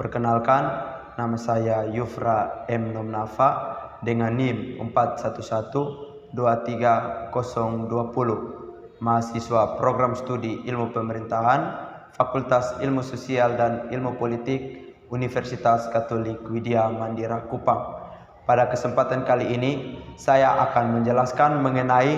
Perkenalkan, nama saya Yufra M. Nomnafa dengan NIM 41123020, mahasiswa program studi Ilmu Pemerintahan, Fakultas Ilmu Sosial dan Ilmu Politik, Universitas Katolik Widya Mandira Kupang. Pada kesempatan kali ini, saya akan menjelaskan mengenai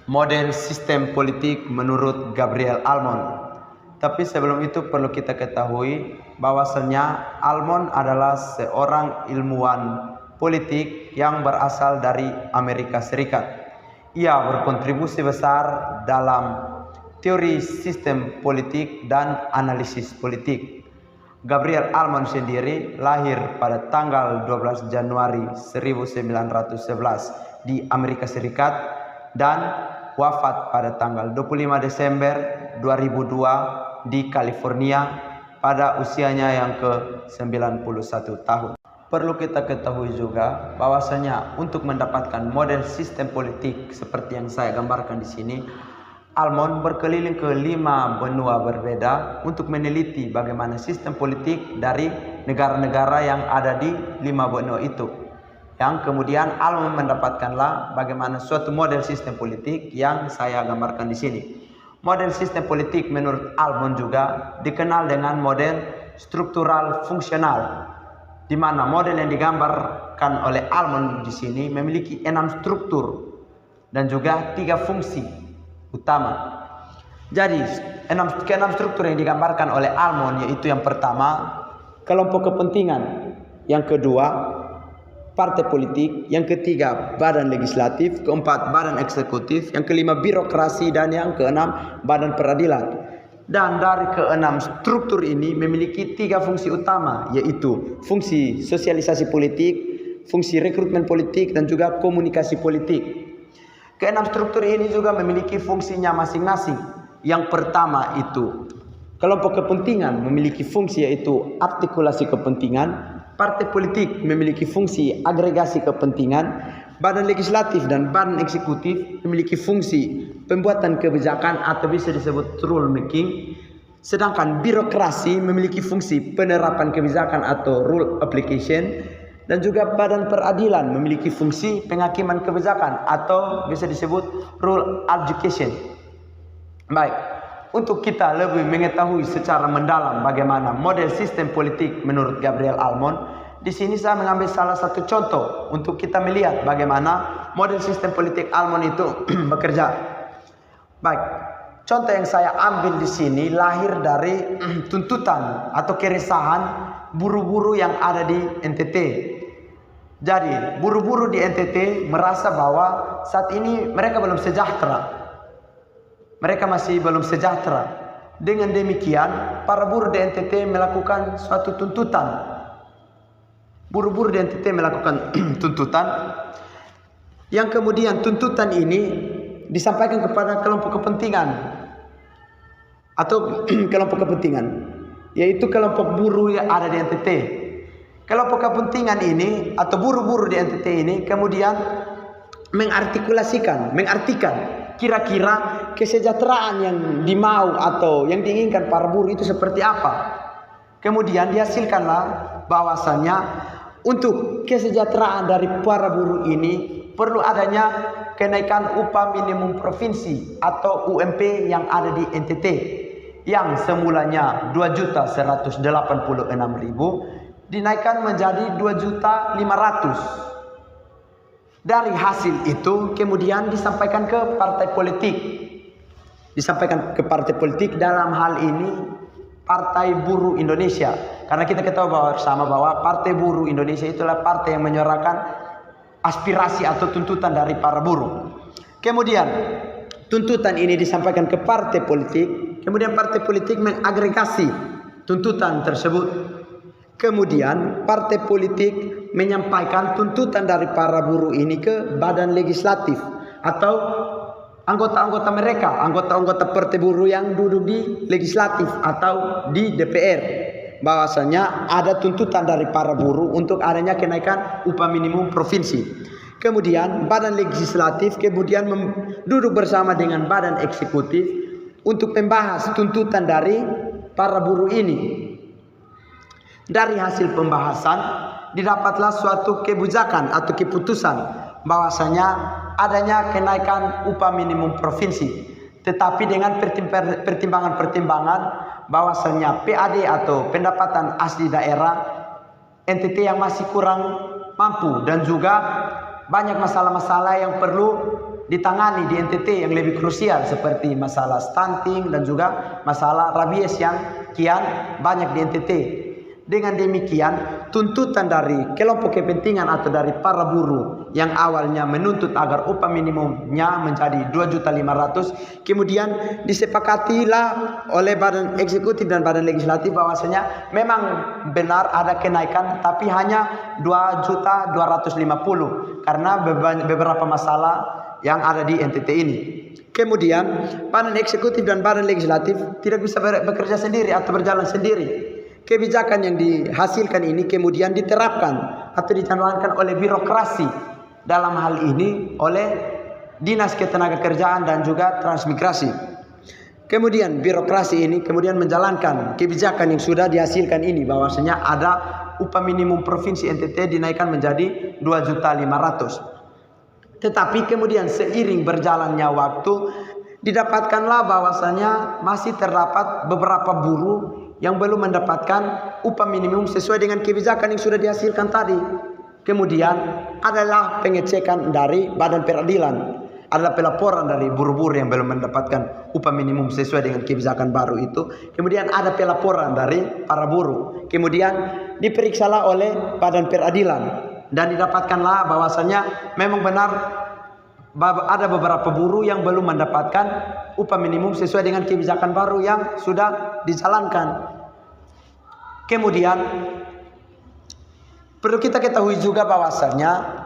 model sistem politik menurut Gabriel Almond. Tapi sebelum itu perlu kita ketahui bahwasanya Almond adalah seorang ilmuwan politik yang berasal dari Amerika Serikat. Ia berkontribusi besar dalam teori sistem politik dan analisis politik. Gabriel Almond sendiri lahir pada tanggal 12 Januari 1911 di Amerika Serikat dan wafat pada tanggal 25 Desember 2002 di California pada usianya yang ke-91 tahun. Perlu kita ketahui juga bahwasanya untuk mendapatkan model sistem politik seperti yang saya gambarkan di sini, Almond berkeliling ke 5 benua berbeda untuk meneliti bagaimana sistem politik dari negara-negara yang ada di 5 benua itu. Yang kemudian Almond mendapatkanlah bagaimana suatu model sistem politik yang saya gambarkan di sini. Model sistem politik menurut Almond juga dikenal dengan model struktural fungsional, di mana model yang digambarkan oleh Almond di sini memiliki 6 struktur dan juga 3 fungsi utama. Jadi keenam struktur yang digambarkan oleh Almond yaitu yang pertama kelompok kepentingan, yang kedua partai politik, yang ketiga badan legislatif, keempat badan eksekutif, yang kelima birokrasi, dan yang keenam badan peradilan. Dan dari keenam struktur ini memiliki 3 fungsi utama, yaitu fungsi sosialisasi politik, fungsi rekrutmen politik, dan juga komunikasi politik. Keenam struktur ini juga memiliki fungsinya masing-masing. Yang pertama itu kelompok kepentingan memiliki fungsi yaitu artikulasi kepentingan. Partai politik memiliki fungsi agregasi kepentingan, badan legislatif dan badan eksekutif memiliki fungsi pembuatan kebijakan atau bisa disebut rule making, sedangkan birokrasi memiliki fungsi penerapan kebijakan atau rule application, dan juga badan peradilan memiliki fungsi penghakiman kebijakan atau bisa disebut rule adjudication. Baik, untuk kita lebih mengetahui secara mendalam bagaimana model sistem politik menurut Gabriel Almond, di sini saya mengambil salah satu contoh untuk kita melihat bagaimana model sistem politik Almond itu bekerja. Baik, contoh yang saya ambil di sini lahir dari tuntutan atau keresahan buruh-buruh yang ada di NTT. Jadi, buruh-buruh di NTT merasa bahwa saat ini mereka belum sejahtera. Mereka masih belum sejahtera. Dengan demikian, para buruh di NTT melakukan suatu tuntutan. Buruh-buruh di NTT melakukan tuntutan, yang kemudian tuntutan ini disampaikan kepada kelompok kepentingan atau kelompok kepentingan, yaitu kelompok buruh yang ada di NTT. Kelompok kepentingan ini atau buruh-buruh di NTT ini kemudian mengartikan kira-kira kesejahteraan yang dimau atau yang diinginkan para buruh itu seperti apa. Kemudian dihasilkanlah bahwasannya untuk kesejahteraan dari para buruh ini perlu adanya kenaikan upah minimum provinsi atau UMP yang ada di NTT yang semulanya 2.186.000 dinaikkan menjadi 2.500.000. Dari hasil itu kemudian disampaikan ke partai politik. Disampaikan ke partai politik, dalam hal ini Partai Buruh Indonesia. Karena kita ketahui bersama bahwa Partai Buruh Indonesia itulah partai yang menyuarakan aspirasi atau tuntutan dari para buruh. Kemudian tuntutan ini disampaikan ke partai politik. Kemudian partai politik mengagregasi tuntutan tersebut. Kemudian partai politik menyampaikan tuntutan dari para buruh ini ke badan legislatif atau anggota-anggota mereka, anggota-anggota partai buruh yang duduk di legislatif atau di DPR. Bahwasanya ada tuntutan dari para buruh untuk adanya kenaikan upah minimum provinsi. Kemudian badan legislatif kemudian duduk bersama dengan badan eksekutif untuk membahas tuntutan dari para buruh ini. Dari hasil pembahasan didapatlah suatu kebijakan atau keputusan bahwasanya adanya kenaikan upah minimum provinsi, tetapi dengan pertimbangan-pertimbangan bahwasanya PAD atau pendapatan asli daerah NTT yang masih kurang mampu dan juga banyak masalah-masalah yang perlu ditangani di NTT yang lebih krusial seperti masalah stunting dan juga masalah rabies yang kian banyak di NTT. Dengan demikian, tuntutan dari kelompok kepentingan atau dari para buruh yang awalnya menuntut agar upah minimumnya menjadi 2.500.000, kemudian disepakatilah oleh Badan Eksekutif dan Badan Legislatif bahwasanya memang benar ada kenaikan, tapi hanya 2.250.000 karena beberapa masalah yang ada di NTT ini. Kemudian Badan Eksekutif dan Badan Legislatif tidak bisa bekerja sendiri atau berjalan sendiri. Kebijakan yang dihasilkan ini kemudian diterapkan atau dijalankan oleh birokrasi, dalam hal ini oleh Dinas Ketenagakerjaan dan juga Transmigrasi. Kemudian birokrasi ini kemudian menjalankan kebijakan yang sudah dihasilkan ini, bahwasanya ada upah minimum provinsi NTT dinaikkan menjadi 2.500.000. Tetapi kemudian seiring berjalannya waktu didapatkanlah bahwasanya masih terdapat beberapa buruh yang belum mendapatkan upah minimum sesuai dengan kebijakan yang sudah dihasilkan tadi. Kemudian adalah pengecekan dari Badan Peradilan, adalah pelaporan dari buruh-buruh yang belum mendapatkan upah minimum sesuai dengan kebijakan baru itu. Kemudian ada pelaporan dari para buruh, kemudian diperiksalah oleh Badan Peradilan dan didapatkanlah bahwasanya memang benar ada beberapa buruh yang belum mendapatkan upah minimum sesuai dengan kebijakan baru yang sudah dijalankan. Kemudian perlu kita ketahui juga bahwasanya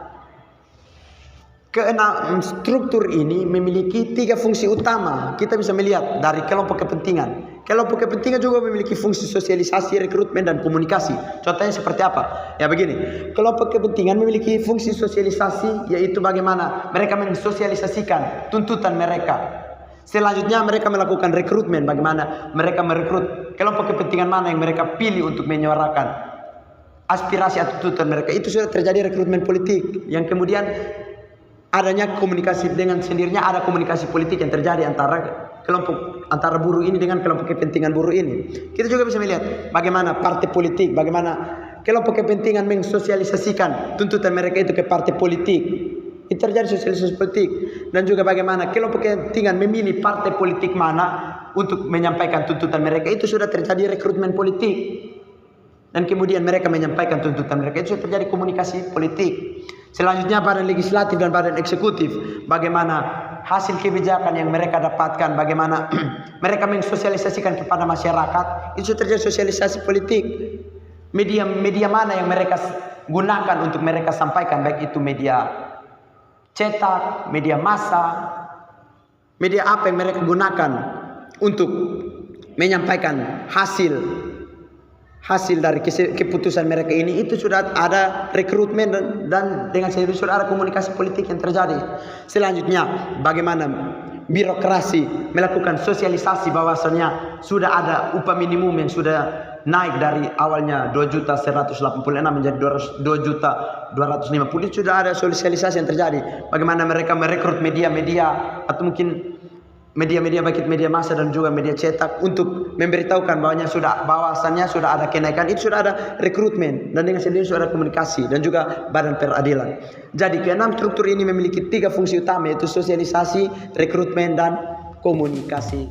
keenam struktur ini memiliki 3 fungsi utama. Kita bisa melihat dari kelompok kepentingan. Kelompok kepentingan juga memiliki fungsi sosialisasi, rekrutmen, dan komunikasi. Contohnya seperti apa? Ya begini, kelompok kepentingan memiliki fungsi sosialisasi, yaitu bagaimana mereka mensosialisasikan tuntutan mereka. Selanjutnya mereka melakukan rekrutmen, bagaimana mereka merekrut kelompok kepentingan mana yang mereka pilih untuk menyuarakan aspirasi atau tuntutan mereka. Itu sudah terjadi rekrutmen politik. Yang kemudian adanya komunikasi, dengan sendirinya ada komunikasi politik yang terjadi antara buruh ini dengan kelompok kepentingan buruh ini. Kita juga bisa melihat bagaimana partai politik, bagaimana kelompok kepentingan mensosialisasikan tuntutan mereka itu ke partai politik. Itu terjadi sosialisasi politik. Dan juga bagaimana kelompok kepentingan memilih partai politik mana untuk menyampaikan tuntutan mereka. Itu sudah terjadi rekrutmen politik. Dan kemudian mereka menyampaikan tuntutan mereka. Itu sudah terjadi komunikasi politik. Selanjutnya Badan Legislatif dan Badan Eksekutif, bagaimana hasil kebijakan yang mereka dapatkan, bagaimana mereka mensosialisasikan kepada masyarakat. Itu terjadi sosialisasi politik. Media mana yang mereka gunakan untuk mereka sampaikan, baik itu media cetak, media massa, media apa yang mereka gunakan untuk menyampaikan hasil dari keputusan mereka ini. Itu sudah ada rekrutmen dan dengan sendiri sudah ada komunikasi politik yang terjadi. Selanjutnya bagaimana birokrasi melakukan sosialisasi bahwasanya sudah ada upah minimum yang sudah naik dari awalnya 2.186.000 menjadi 2.250.000. Itu sudah ada sosialisasi yang terjadi. Bagaimana mereka merekrut media-media atau mungkin media-media, baik media massa dan juga media cetak, untuk memberitahukan bahwasannya sudah ada kenaikan. Itu sudah ada rekrutmen dan dengan sendiri sudah ada komunikasi dan juga Badan Peradilan. Jadi keenam struktur ini memiliki 3 fungsi utama, yaitu sosialisasi, rekrutmen, dan komunikasi.